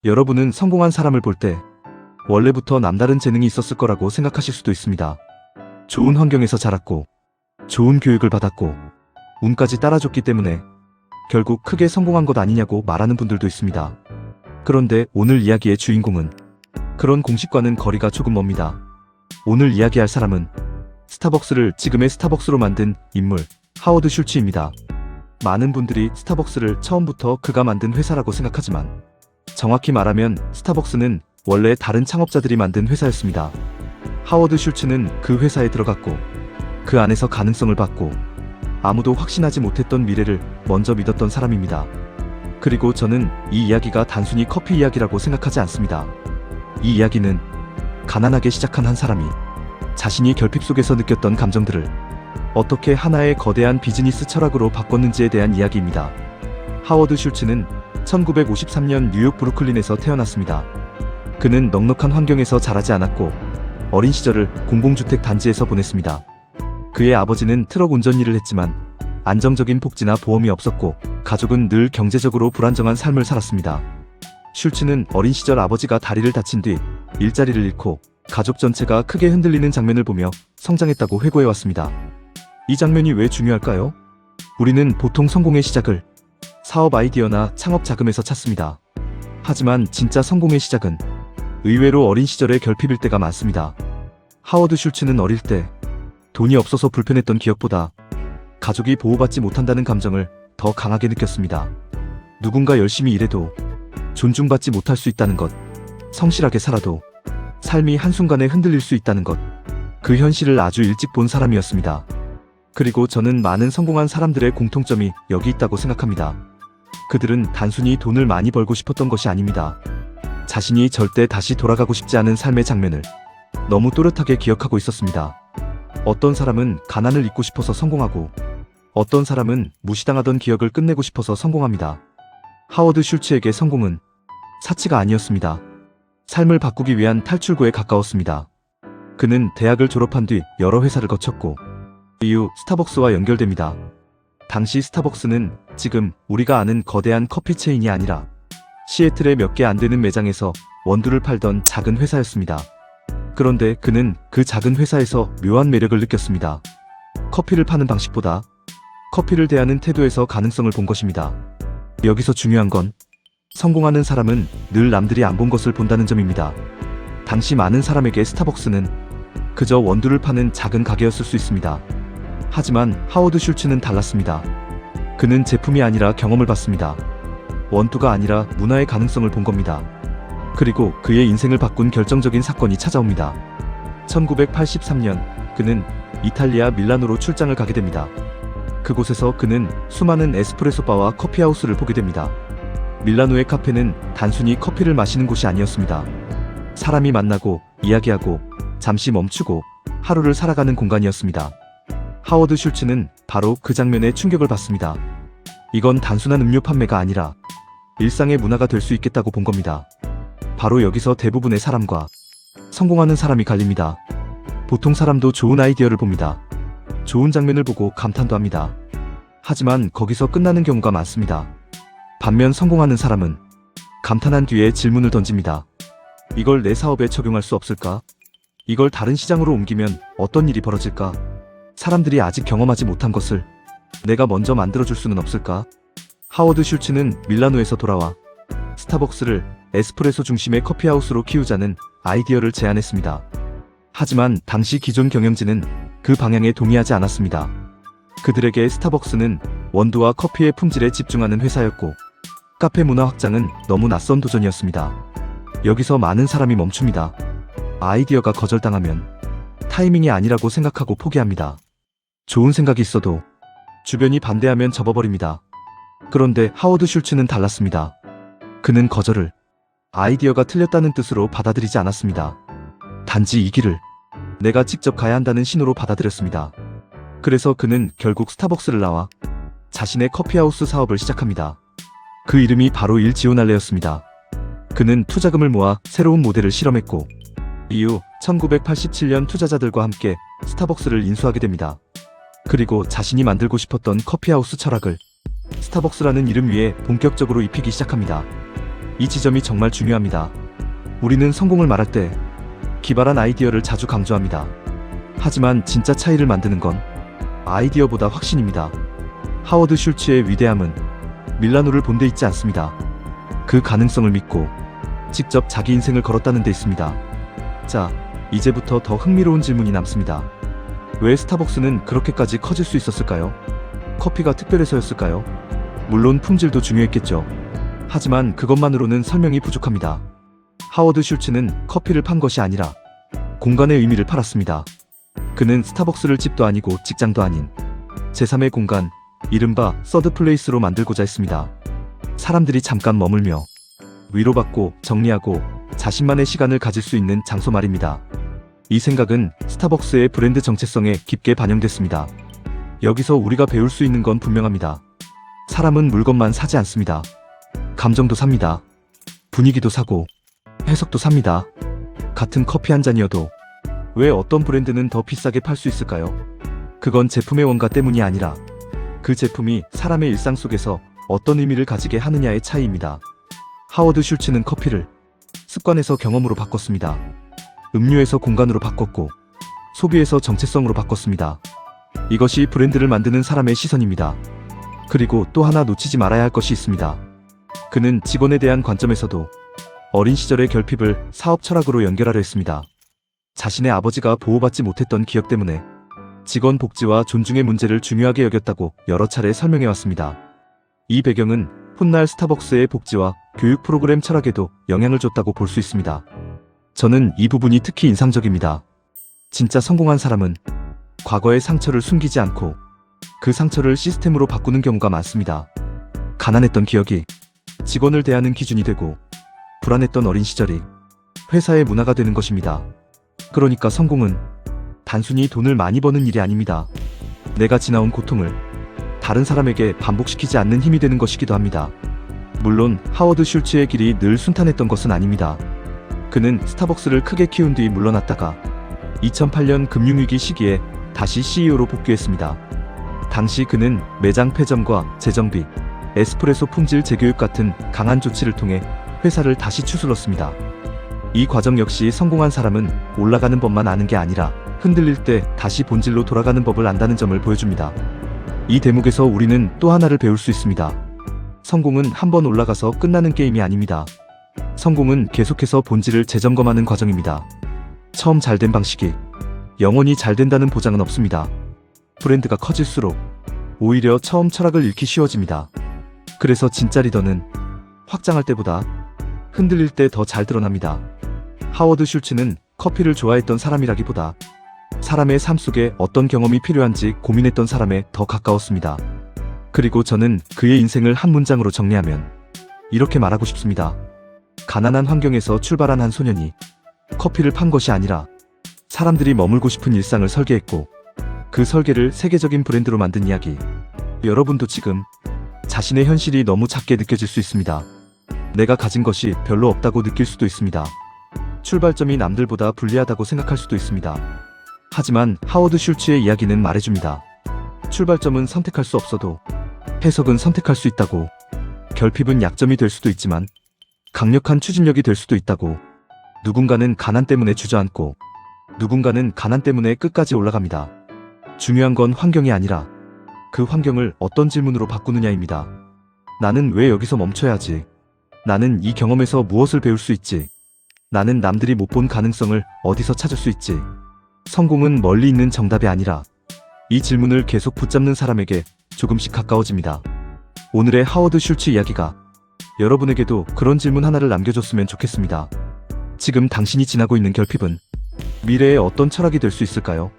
여러분은 성공한 사람을 볼 때 원래부터 남다른 재능이 있었을 거라고 생각하실 수도 있습니다. 좋은 환경에서 자랐고 좋은 교육을 받았고 운까지 따라줬기 때문에 결국 크게 성공한 것 아니냐고 말하는 분들도 있습니다. 그런데 오늘 이야기의 주인공은 그런 공식과는 거리가 조금 멉니다. 오늘 이야기할 사람은 스타벅스를 지금의 스타벅스로 만든 인물 하워드 슐츠입니다. 많은 분들이 스타벅스를 처음부터 그가 만든 회사라고 생각하지만 정확히 말하면 스타벅스는 원래 다른 창업자들이 만든 회사였습니다. 하워드 슐츠는 그 회사에 들어갔고 그 안에서 가능성을 봤고 아무도 확신하지 못했던 미래를 먼저 믿었던 사람입니다. 그리고 저는 이 이야기가 단순히 커피 이야기라고 생각하지 않습니다. 이 이야기는 가난하게 시작한 한 사람이 자신이 결핍 속에서 느꼈던 감정들을 어떻게 하나의 거대한 비즈니스 철학으로 바꿨는지에 대한 이야기입니다. 하워드 슐츠는 1953년 뉴욕 브루클린에서 태어났습니다. 그는 넉넉한 환경에서 자라지 않았고 어린 시절을 공공주택 단지에서 보냈습니다. 그의 아버지는 트럭 운전 일을 했지만 안정적인 복지나 보험이 없었고 가족은 늘 경제적으로 불안정한 삶을 살았습니다. 슐츠는 어린 시절 아버지가 다리를 다친 뒤 일자리를 잃고 가족 전체가 크게 흔들리는 장면을 보며 성장했다고 회고해왔습니다. 이 장면이 왜 중요할까요? 우리는 보통 성공의 시작을 사업 아이디어나 창업 자금에서 찾습니다. 하지만 진짜 성공의 시작은 의외로 어린 시절의 결핍일 때가 많습니다. 하워드 슐츠는 어릴 때 돈이 없어서 불편했던 기억보다 가족이 보호받지 못한다는 감정을 더 강하게 느꼈습니다. 누군가 열심히 일해도 존중받지 못할 수 있다는 것, 성실하게 살아도 삶이 한순간에 흔들릴 수 있다는 것, 그 현실을 아주 일찍 본 사람이었습니다. 그리고 저는 많은 성공한 사람들의 공통점이 여기 있다고 생각합니다. 그들은 단순히 돈을 많이 벌고 싶었던 것이 아닙니다. 자신이 절대 다시 돌아가고 싶지 않은 삶의 장면을 너무 또렷하게 기억하고 있었습니다. 어떤 사람은 가난을 잊고 싶어서 성공하고 어떤 사람은 무시당하던 기억을 끝내고 싶어서 성공합니다. 하워드 슐츠에게 성공은 사치가 아니었습니다. 삶을 바꾸기 위한 탈출구에 가까웠습니다. 그는 대학을 졸업한 뒤 여러 회사를 거쳤고 이후 스타벅스와 연결됩니다. 당시 스타벅스는 지금 우리가 아는 거대한 커피 체인이 아니라 시애틀의 몇 개 안 되는 매장에서 원두를 팔던 작은 회사였습니다. 그런데 그는 그 작은 회사에서 묘한 매력을 느꼈습니다. 커피를 파는 방식보다 커피를 대하는 태도에서 가능성을 본 것입니다. 여기서 중요한 건 성공하는 사람은 늘 남들이 안 본 것을 본다는 점입니다. 당시 많은 사람에게 스타벅스는 그저 원두를 파는 작은 가게였을 수 있습니다. 하지만 하워드 슐츠는 달랐습니다. 그는 제품이 아니라 경험을 봤습니다. 원두가 아니라 문화의 가능성을 본 겁니다. 그리고 그의 인생을 바꾼 결정적인 사건이 찾아옵니다. 1983년 그는 이탈리아 밀라노로 출장을 가게 됩니다. 그곳에서 그는 수많은 에스프레소 바와 커피하우스를 보게 됩니다. 밀라노의 카페는 단순히 커피를 마시는 곳이 아니었습니다. 사람이 만나고 이야기하고 잠시 멈추고 하루를 살아가는 공간이었습니다. 하워드 슐츠는 바로 그 장면에 충격을 받습니다. 이건 단순한 음료 판매가 아니라 일상의 문화가 될 수 있겠다고 본 겁니다. 바로 여기서 대부분의 사람과 성공하는 사람이 갈립니다. 보통 사람도 좋은 아이디어를 봅니다. 좋은 장면을 보고 감탄도 합니다. 하지만 거기서 끝나는 경우가 많습니다. 반면 성공하는 사람은 감탄한 뒤에 질문을 던집니다. 이걸 내 사업에 적용할 수 없을까? 이걸 다른 시장으로 옮기면 어떤 일이 벌어질까? 사람들이 아직 경험하지 못한 것을 내가 먼저 만들어줄 수는 없을까? 하워드 슐츠는 밀라노에서 돌아와 스타벅스를 에스프레소 중심의 커피하우스로 키우자는 아이디어를 제안했습니다. 하지만 당시 기존 경영진은 그 방향에 동의하지 않았습니다. 그들에게 스타벅스는 원두와 커피의 품질에 집중하는 회사였고 카페 문화 확장은 너무 낯선 도전이었습니다. 여기서 많은 사람이 멈춥니다. 아이디어가 거절당하면 타이밍이 아니라고 생각하고 포기합니다. 좋은 생각이 있어도 주변이 반대하면 접어버립니다. 그런데 하워드 슐츠는 달랐습니다. 그는 거절을 아이디어가 틀렸다는 뜻으로 받아들이지 않았습니다. 단지 이 길을 내가 직접 가야 한다는 신호로 받아들였습니다. 그래서 그는 결국 스타벅스를 나와 자신의 커피하우스 사업을 시작합니다. 그 이름이 바로 일 지오날레였습니다. 그는 투자금을 모아 새로운 모델을 실험했고 이후 1987년 투자자들과 함께 스타벅스를 인수하게 됩니다. 그리고 자신이 만들고 싶었던 커피하우스 철학을 스타벅스라는 이름 위에 본격적으로 입히기 시작합니다. 이 지점이 정말 중요합니다. 우리는 성공을 말할 때 기발한 아이디어를 자주 강조합니다. 하지만 진짜 차이를 만드는 건 아이디어보다 확신입니다. 하워드 슐츠의 위대함은 밀라노를 본 데 있지 않습니다. 그 가능성을 믿고 직접 자기 인생을 걸었다는 데 있습니다. 자, 이제부터 더 흥미로운 질문이 남습니다. 왜 스타벅스는 그렇게까지 커질 수 있었을까요? 커피가 특별해서였을까요? 물론 품질도 중요했겠죠. 하지만 그것만으로는 설명이 부족합니다. 하워드 슐츠는 커피를 판 것이 아니라 공간의 의미를 팔았습니다. 그는 스타벅스를 집도 아니고 직장도 아닌 제3의 공간, 이른바 서드 플레이스로 만들고자 했습니다. 사람들이 잠깐 머물며 위로받고 정리하고 자신만의 시간을 가질 수 있는 장소 말입니다. 이 생각은 스타벅스의 브랜드 정체성에 깊게 반영됐습니다. 여기서 우리가 배울 수 있는 건 분명합니다. 사람은 물건만 사지 않습니다. 감정도 삽니다. 분위기도 사고 해석도 삽니다. 같은 커피 한 잔이어도 왜 어떤 브랜드는 더 비싸게 팔 수 있을까요? 그건 제품의 원가 때문이 아니라 그 제품이 사람의 일상 속에서 어떤 의미를 가지게 하느냐의 차이입니다. 하워드 슐츠는 커피를 습관에서 경험으로 바꿨습니다. 음료에서 공간으로 바꿨고 소비에서 정체성으로 바꿨습니다. 이것이 브랜드를 만드는 사람의 시선입니다. 그리고 또 하나 놓치지 말아야 할 것이 있습니다. 그는 직원에 대한 관점에서도 어린 시절의 결핍을 사업 철학으로 연결하려 했습니다. 자신의 아버지가 보호받지 못했던 기억 때문에 직원 복지와 존중의 문제를 중요하게 여겼다고 여러 차례 설명해왔습니다. 이 배경은 훗날 스타벅스의 복지와 교육 프로그램 철학에도 영향을 줬다고 볼 수 있습니다. 저는 이 부분이 특히 인상적입니다. 진짜 성공한 사람은 과거의 상처를 숨기지 않고 그 상처를 시스템으로 바꾸는 경우가 많습니다. 가난했던 기억이 직원을 대하는 기준이 되고 불안했던 어린 시절이 회사의 문화가 되는 것입니다. 그러니까 성공은 단순히 돈을 많이 버는 일이 아닙니다. 내가 지나온 고통을 다른 사람에게 반복시키지 않는 힘이 되는 것이기도 합니다. 물론 하워드 슐츠의 길이 늘 순탄했던 것은 아닙니다. 그는 스타벅스를 크게 키운 뒤 물러났다가 2008년 금융위기 시기에 다시 CEO로 복귀했습니다. 당시 그는 매장 폐점과 재정비, 에스프레소 품질 재교육 같은 강한 조치를 통해 회사를 다시 추스렀습니다. 이 과정 역시 성공한 사람은 올라가는 법만 아는 게 아니라 흔들릴 때 다시 본질로 돌아가는 법을 안다는 점을 보여줍니다. 이 대목에서 우리는 또 하나를 배울 수 있습니다. 성공은 한번 올라가서 끝나는 게임이 아닙니다. 성공은 계속해서 본질을 재점검하는 과정입니다. 처음 잘된 방식이 영원히 잘 된다는 보장은 없습니다. 브랜드가 커질수록 오히려 처음 철학을 잃기 쉬워집니다. 그래서 진짜 리더는 확장할 때보다 흔들릴 때 더 잘 드러납니다. 하워드 슐츠는 커피를 좋아했던 사람이라기보다 사람의 삶 속에 어떤 경험이 필요한지 고민했던 사람에 더 가까웠습니다. 그리고 저는 그의 인생을 한 문장으로 정리하면 이렇게 말하고 싶습니다. 가난한 환경에서 출발한 한 소년이 커피를 판 것이 아니라 사람들이 머물고 싶은 일상을 설계했고 그 설계를 세계적인 브랜드로 만든 이야기. 여러분도 지금 자신의 현실이 너무 작게 느껴질 수 있습니다. 내가 가진 것이 별로 없다고 느낄 수도 있습니다. 출발점이 남들보다 불리하다고 생각할 수도 있습니다. 하지만 하워드 슐츠의 이야기는 말해줍니다. 출발점은 선택할 수 없어도 해석은 선택할 수 있다고. 결핍은 약점이 될 수도 있지만 강력한 추진력이 될 수도 있다고. 누군가는 가난 때문에 주저앉고 누군가는 가난 때문에 끝까지 올라갑니다. 중요한 건 환경이 아니라 그 환경을 어떤 질문으로 바꾸느냐입니다. 나는 왜 여기서 멈춰야 하지? 나는 이 경험에서 무엇을 배울 수 있지? 나는 남들이 못 본 가능성을 어디서 찾을 수 있지? 성공은 멀리 있는 정답이 아니라 이 질문을 계속 붙잡는 사람에게 조금씩 가까워집니다. 오늘의 하워드 슐츠 이야기가 여러분에게도 그런 질문 하나를 남겨줬으면 좋겠습니다. 지금 당신이 지나고 있는 결핍은 미래에 어떤 철학이 될 수 있을까요?